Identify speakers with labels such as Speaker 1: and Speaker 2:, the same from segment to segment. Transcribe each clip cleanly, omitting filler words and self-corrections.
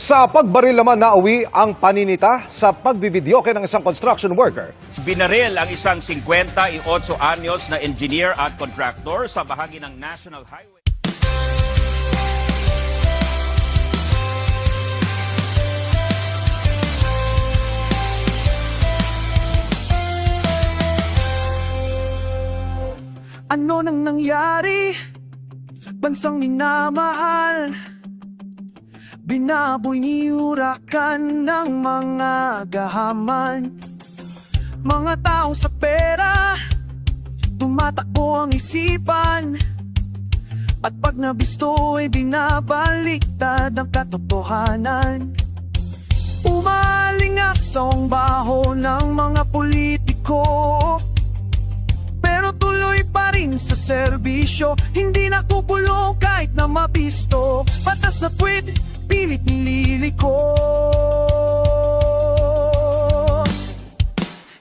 Speaker 1: Sa pagbaril naman nauwi ang paninita sa pagbibidyoke ng isang construction worker.
Speaker 2: Binaril ang isang 58 anyos na engineer at contractor sa bahagi ng National Highway.
Speaker 3: Ano nang nangyari? Bansang minamahal, binaboy niurakan ng mga gahaman. Mga taong sa pera, tumatakbo ang isipan, at pag nabisto ay binabaliktad ang katotohanan. Umalingasong baho ng mga politiko, pero tuloy pa rin sa serbisyo. Hindi nakukulong kahit na mabisto. Patas na tweet, pilit nililiko.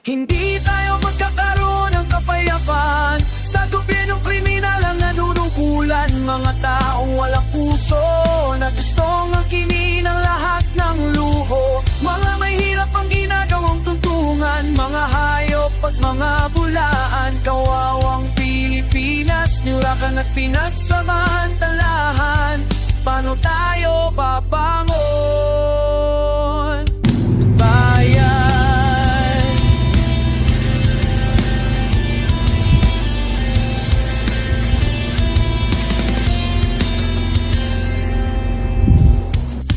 Speaker 3: Hindi tayo magkakaroon ng kapayapaan sa gobyernong kriminal ang nanunungkulan. Mga taong walang puso na gustong angkinin ang lahat ng luho. Mga mahirap ang ginagawang tuntungan, mga hayop at mga bulaan. Kawawang Pilipinas, nirakan at pinagsamantalahan. Paano tayo babangon? Bayan.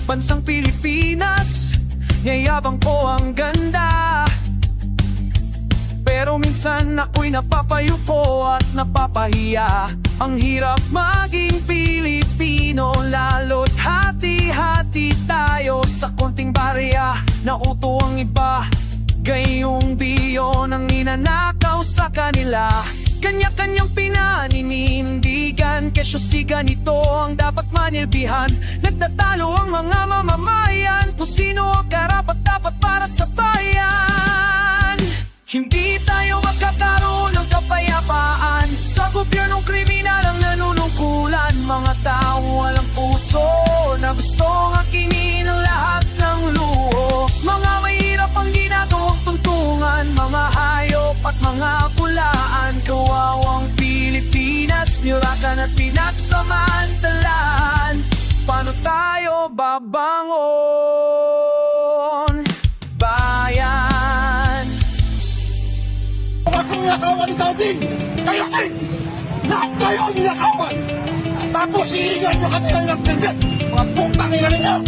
Speaker 3: Bansang Pilipinas, yayabang ko ang ganda, pero minsan ako'y napapayupo at napapahiya. Ang hirap maging Pilipino, lalo't hati-hati tayo sa konting barya. Nauto ang iba, gayong biyon ang ninanakaw sa kanila. Kanya-kanyang pinaninindigan, kesyo si ganito ang dapat manilbihan. Nagtatalo ang mga mamamayan kung sino ang karapat-dapat para sa bayan. Hindi tayo magkakaroon ng kapayapaan sa gobyernong kriminal ang nanunungkulan. Mga taong walang puso na gustong angkinin ang lahat ng luho. Mga mahirap ang ginagawang tuntungan, mga hayop at mga bulaan. Kawawang Pilipinas, nirakan at pinagsamantalahan. Paano tayo babangon? Bayan.
Speaker 4: Kung nakawan ikaw din, kayo din! Lahat kayo ang nakawan! Tapos iingan nyo kami ng nagdagat! Mga putang ina ninyo!